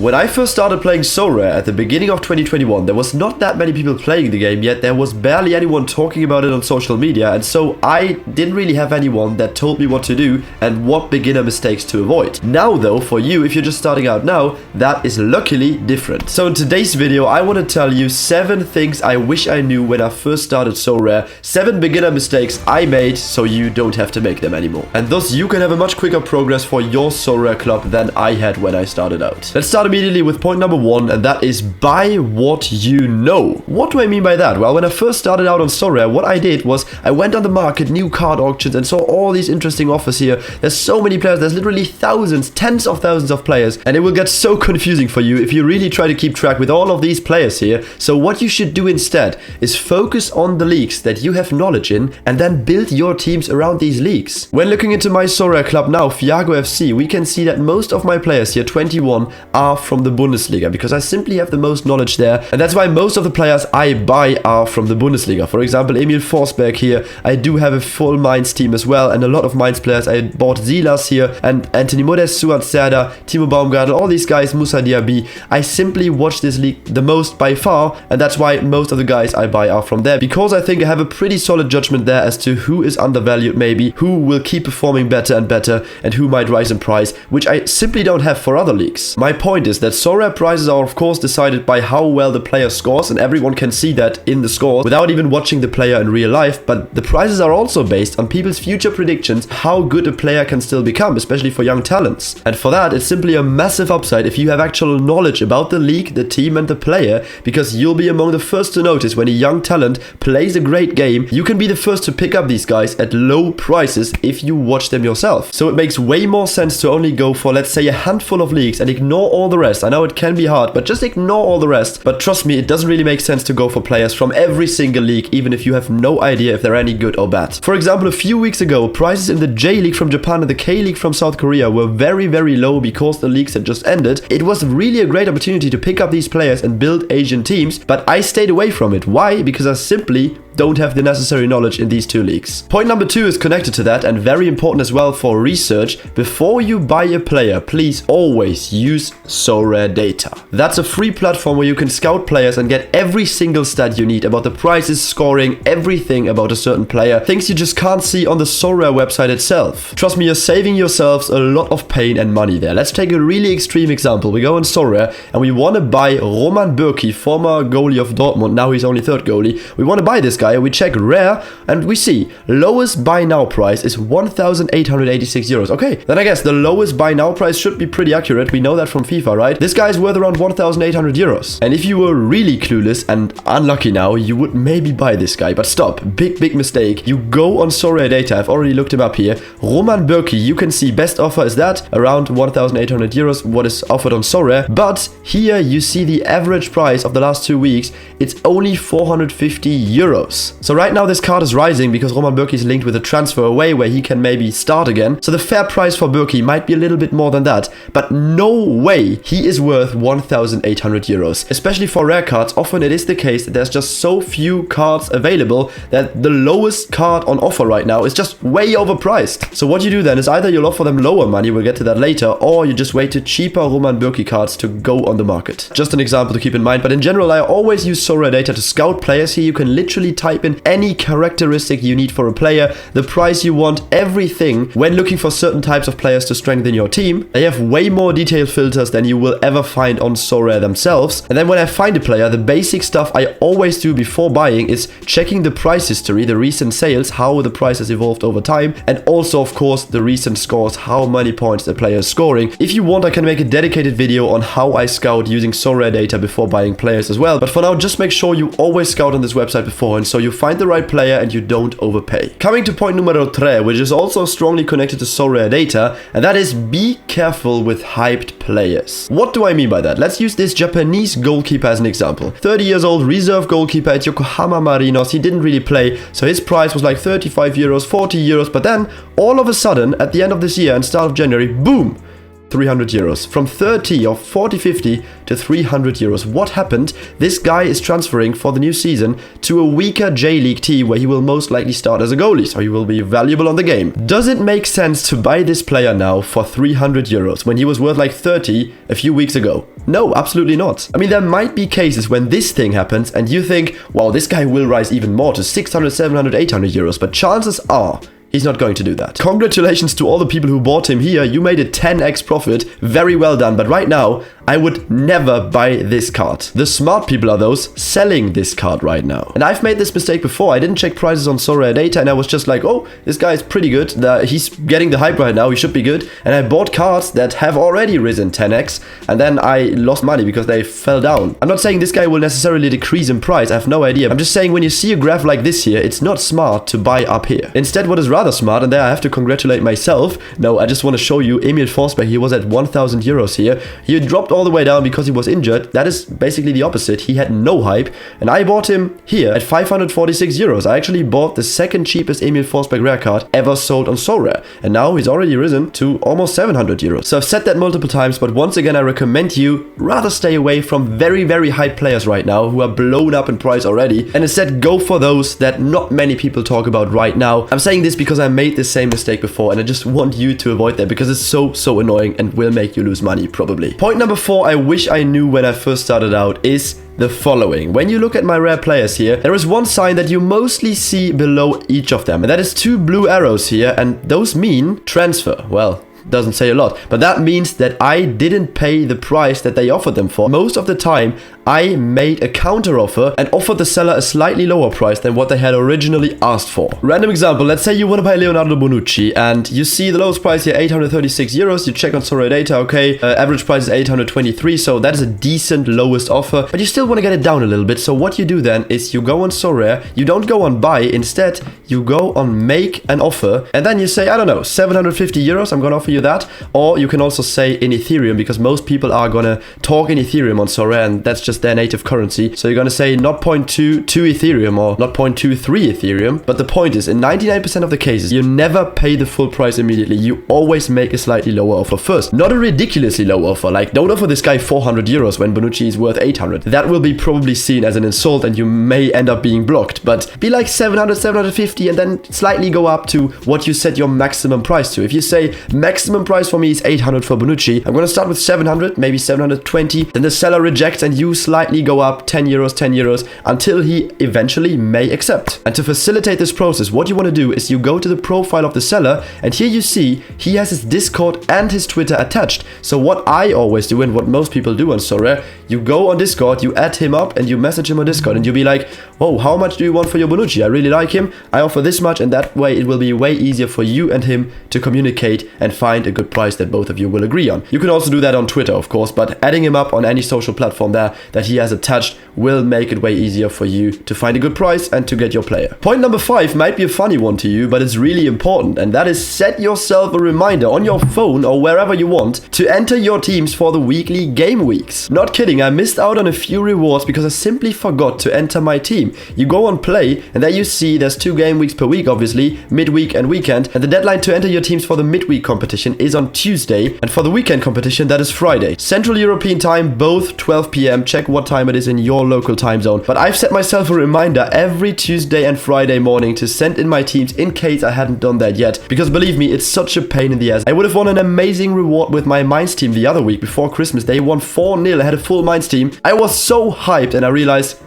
When I first started playing SoRare at the beginning of 2021, there was not that many people playing the game yet. There was barely anyone talking about it on social media, and so I didn't really have anyone that told me what to do and what beginner mistakes to avoid. Now though, for you, if you're just starting out now, that is luckily different. So in today's video, I want to tell you 7 things I wish I knew when I first started SoRare, 7 beginner mistakes I made so you don't have to make them anymore. And thus you can have a much quicker progress for your SoRare club than I had when I started out. Let's start immediately with point number 1, and that is buy what you know. What do I mean by that? Well, when I first started out on SoRare, what I did was I went on the market, new card auctions, and saw all these interesting offers here. There's so many players, there's literally thousands, tens of thousands of players, and it will get so confusing for you if you really try to keep track with all of these players here. So what you should do instead is focus on the leagues that you have knowledge in and then build your teams around these leagues. When looking into my SoRare club now, Fiago FC, we can see that most of my players here, 21, are from the Bundesliga, because I simply have the most knowledge there, and that's why most of the players I buy are from the Bundesliga. For example, Emil Forsberg here, I do have a full Mainz team as well, and a lot of Mainz players. I bought Silas here, and Anthony Modest, Suat Serdar, Timo Baumgartel, all these guys, Moussa Diaby. I simply watch this league the most by far, and that's why most of the guys I buy are from there, because I think I have a pretty solid judgment there as to who is undervalued maybe, who will keep performing better and better, and who might rise in price, which I simply don't have for other leagues. My point is that SoRare prices are of course decided by how well the player scores, and everyone can see that in the score without even watching the player in real life, but the prices are also based on people's future predictions, how good a player can still become, especially for young talents. And for that, it's simply a massive upside if you have actual knowledge about the league, the team and the player, because you'll be among the first to notice when a young talent plays a great game. You can be the first to pick up these guys at low prices if you watch them yourself. So it makes way more sense to only go for, let's say, a handful of leagues and ignore all the rest. I know it can be hard, but just ignore all the rest. But trust me, it doesn't really make sense to go for players from every single league, even if you have no idea if they're any good or bad. For example, a few weeks ago, prices in the J League from Japan and the K League from South Korea were very, very low because the leagues had just ended. It was really a great opportunity to pick up these players and build Asian teams, but I stayed away from it. Why? Because I simply don't have the necessary knowledge in these 2 leagues. Point number 2 is connected to that and very important as well for research. Before you buy a player, please always use SorareData. That's a free platform where you can scout players and get every single stat you need about the prices, scoring, everything about a certain player, things you just can't see on the SoRare website itself. Trust me, you're saving yourselves a lot of pain and money there. Let's take a really extreme example. We go on SoRare and we want to buy Roman Bürki, former goalie of Dortmund. Now he's only 3rd goalie. We want to buy this guy. We check rare and we see lowest buy now price is 1,886 euros. Okay, then I guess the lowest buy now price should be pretty accurate. We know that from FIFA, right? This guy is worth around 1,800 euros. And if you were really clueless and unlucky now, you would maybe buy this guy. But stop, big mistake. You go on SorareData. I've already looked him up here. Roman Bürki, you can see best offer is that around 1,800 euros, what is offered on SoRare. But here you see the average price of the last 2 weeks. It's only 450 euros. So right now this card is rising because Roman Bürki is linked with a transfer away where he can maybe start again. So the fair price for Bürki might be a little bit more than that, but no way he is worth 1,800 euros. Especially for rare cards, often it is the case that there's just so few cards available that the lowest card on offer right now is just way overpriced. So what you do then is either you'll offer them lower money, we'll get to that later, or you just wait to cheaper Roman Bürki cards to go on the market. Just an example to keep in mind, but in general I always use SorareData to scout players here. You can literally type in any characteristic you need for a player, the price you want, everything. When looking for certain types of players to strengthen your team, they have way more detailed filters than you will ever find on SoRare themselves. And then when I find a player, the basic stuff I always do before buying is checking the price history, the recent sales, how the price has evolved over time, and also of course the recent scores, how many points the player is scoring. If you want, I can make a dedicated video on how I scout using SorareData before buying players as well, but for now just make sure you always scout on this website before, and so you find the right player and you don't overpay. Coming to point numero 3, which is also strongly connected to SorareData, and that is be careful with hyped players. What do I mean by that? Let's use this Japanese goalkeeper as an example. 30 years old, reserve goalkeeper at Yokohama Marinos. He didn't really play, so his price was like 35 euros, 40 euros, but then all of a sudden at the end of this year and start of January, boom! 300 euros. From 30 or 40, 50 to 300 euros. What happened? This guy is transferring for the new season to a weaker J-League team where he will most likely start as a goalie, so he will be valuable on the game. Does it make sense to buy this player now for 300 euros when he was worth like 30 a few weeks ago? No, absolutely not. I mean, there might be cases when this thing happens and you think, wow, this guy will rise even more to 600, 700, 800 euros, but chances are he's not going to do that. Congratulations to all the people who bought him here. You made a 10x profit. Very well done. But right now, I would never buy this card. The smart people are those selling this card right now. And I've made this mistake before. I didn't check prices on SoRareData and I was just like, oh, this guy is pretty good. He's getting the hype right now. He should be good. And I bought cards that have already risen 10x. And then I lost money because they fell down. I'm not saying this guy will necessarily decrease in price. I have no idea. I'm just saying when you see a graph like this here, it's not smart to buy up here. Instead, what is rather smart, and there I have to congratulate myself. No, I just want to show you Emil Forsberg. He was at 1,000 euros here. He dropped all the way down because he was injured. That is basically the opposite. He had no hype, and I bought him here at 546 euros. I actually bought the second cheapest Emil Forsberg rare card ever sold on SoRare, and now he's already risen to almost 700 euros. So I've said that multiple times, but once again, I recommend you rather stay away from very, very hype players right now who are blown up in price already, and instead go for those that not many people talk about right now. I'm saying this because I made the same mistake before, and I just want you to avoid that because it's so annoying and will make you lose money probably. Point number 4 I wish I knew when I first started out is the following. When you look at my rare players here, there is one sign that you mostly see below each of them, and that is 2 blue arrows here, and those mean transfer. Well, doesn't say a lot, but that means that I didn't pay the price that they offered them for. Most of the time, I made a counter offer and offered the seller a slightly lower price than what they had originally asked for. Random example, let's say you want to buy Leonardo Bonucci and you see the lowest price here, 836 euros. You check on SoRareData, okay, average price is 823, so that is a decent lowest offer, but you still want to get it down a little bit. So what you do then is you go on SoRare, you don't go on buy, instead you go on make an offer, and then you say, I don't know, 750 euros, I'm going to offer you that. Or you can also say in Ethereum, because most people are going to talk in Ethereum on SoRare, and that's just their native currency. So you're going to say not 0.22 Ethereum or not 0.23 Ethereum. But the point is, in 99% of the cases, you never pay the full price immediately. You always make a slightly lower offer first. Not a ridiculously low offer. Like, don't offer this guy 400 euros when Bonucci is worth 800. That will be probably seen as an insult and you may end up being blocked. But be like 700, 750 and then slightly go up to what you set your maximum price to. If you say maximum price for me is 800 for Bonucci, I'm going to start with 700, maybe 720. Then the seller rejects and you slightly go up 10 euros until he eventually may accept. And to facilitate this process, what you want to do is you go to the profile of the seller, and here you see he has his Discord and his Twitter attached. So what I always do and what most people do on SoRare, you go on Discord, you add him up and you message him on Discord and you be like, oh, how much do you want for your Bonucci? I really like him. I offer this much, and that way it will be way easier for you and him to communicate and find a good price that both of you will agree on. You can also do that on Twitter, of course, but adding him up on any social platform there that he has attached will make it way easier for you to find a good price and to get your player. Point number 5 might be a funny one to you, but it's really important, and that is set yourself a reminder on your phone or wherever you want to enter your teams for the weekly game weeks. Not kidding, I missed out on a few rewards because I simply forgot to enter my team. You go on play and there you see there's 2 game weeks per week, obviously, midweek and weekend, and the deadline to enter your teams for the midweek competition is on Tuesday, and for the weekend competition that is Friday. Central European time, both 12 p.m. Check what time it is in your local time zone. But I've set myself a reminder every Tuesday and Friday morning to send in my teams in case I hadn't done that yet, because believe me, it's such a pain in the ass. I would have won an amazing reward with my Mainz team the other week before Christmas. They won 4-0. I had a full Mainz team. I was so hyped and I realized,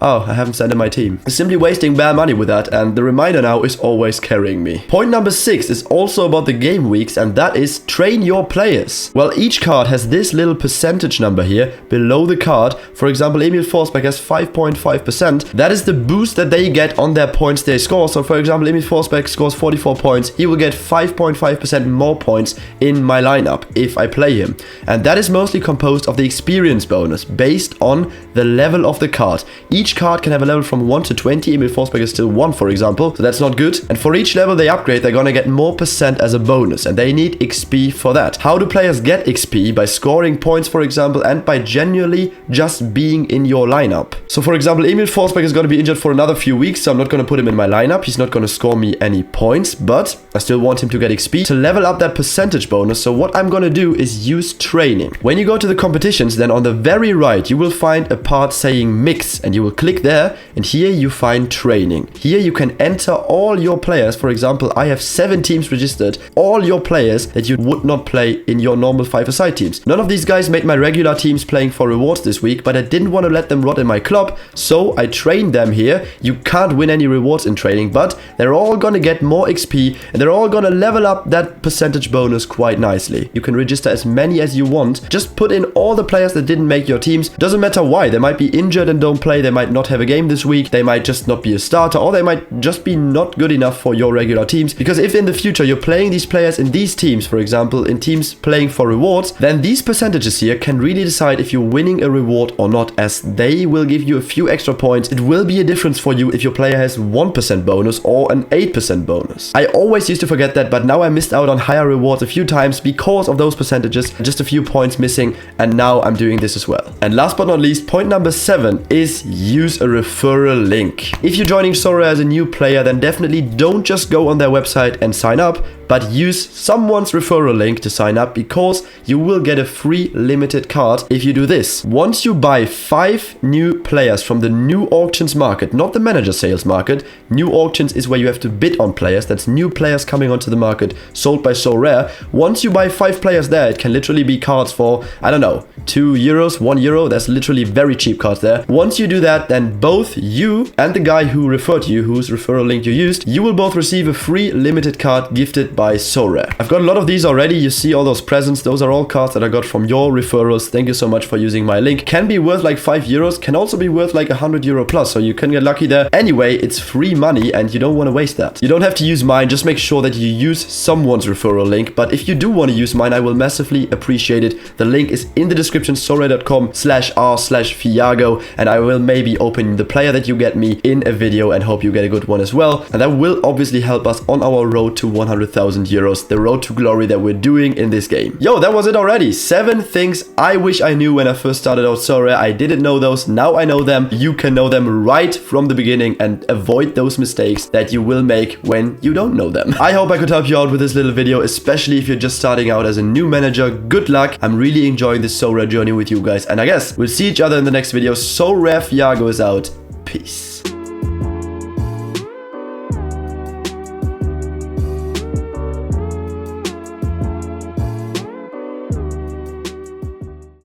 oh, I haven't sent in my team. I'm simply wasting bare money with that, and the reminder now is always carrying me. Point number 6 is also about the game weeks, and that is train your players. Well, each card has this little percentage number here below the card. For example, Emil Forsberg has 5.5%. That is the boost that they get on their points they score. So for example, Emil Forsberg scores 44 points. He will get 5.5% more points in my lineup if I play him. And that is mostly composed of the experience bonus based on the level of the card. Each each card can have a level from 1 to 20. Emil Forsberg is still 1, for example, so that's not good. And for each level they upgrade, they're gonna get more percent as a bonus, and they need XP for that. How do players get XP? By scoring points, for example, and by genuinely just being in your lineup. So for example, Emil Forsberg is gonna be injured for another few weeks, so I'm not gonna put him in my lineup. He's not gonna score me any points, but I still want him to get XP to level up that percentage bonus. So what I'm gonna do is use training. When you go to the competitions, then on the very right, you will find a part saying mix, and you will click there, and here you find training. Here you can enter all your players. For example, I have 7 teams registered, all your players that you would not play in your normal 5-a-side teams. None of these guys made my regular teams playing for rewards this week, but I didn't want to let them rot in my club, so I trained them here. You can't win any rewards in training, but they're all gonna get more XP, and they're all gonna level up that percentage bonus quite nicely. You can register as many as you want. Just put in all the players that didn't make your teams. Doesn't matter why. They might be injured and don't play. They might not have a game this week. They might just not be a starter, or they might just be not good enough for your regular teams. Because if in the future you're playing these players in these teams, for example, in teams playing for rewards, then these percentages here can really decide if you're winning a reward or not, as they will give you a few extra points. It will be a difference for you if your player has 1% bonus or an 8% bonus. I always used to forget that, but now I missed out on higher rewards a few times because of those percentages, just a few points missing, and now I'm doing this as well. And last but not least, point number 7 is use a referral link. If you're joining SoRare as a new player, then definitely don't just go on their website and sign up, but use someone's referral link to sign up, because you will get a free limited card if you do this. Once you buy 5 new players from the new auctions market, not the manager sales market. New auctions is where you have to bid on players. That's new players coming onto the market sold by SoRare. Once you buy 5 players there, it can literally be cards for, I don't know, 2 euros, 1 euro. That's literally very cheap cards there. Once you do that, then both you and the guy who referred you, whose referral link you used, you will both receive a free limited card gifted by SoRare. I've got a lot of these already. You see all those presents. Those are all cards that I got from your referrals. Thank you so much for using my link. Can be worth like 5 euros, can also be worth like 100 euro plus, so you can get lucky there. Anyway, it's free money and you don't want to waste that. You don't have to use mine, just make sure that you use someone's referral link. But if you do want to use mine, I will massively appreciate it. The link is in the description, sorare.com/r/Fiago, and I will maybe open the player that you get me in a video and hope you get a good one as well. And that will obviously help us on our road to 100,000 euros, the road to glory that we're doing in this game. Yo, that was it already. 7 things I wish I knew when I first started out SoRare. I didn't know those, now I know them. You can know them right from the beginning and avoid those mistakes that you will make when you don't know them. I hope I could help you out with this little video, especially if you're just starting out as a new manager. Good luck. I'm really enjoying this SoRare journey with you guys, and I guess we'll see each other in the next video. SoRare Fiago is out. Peace.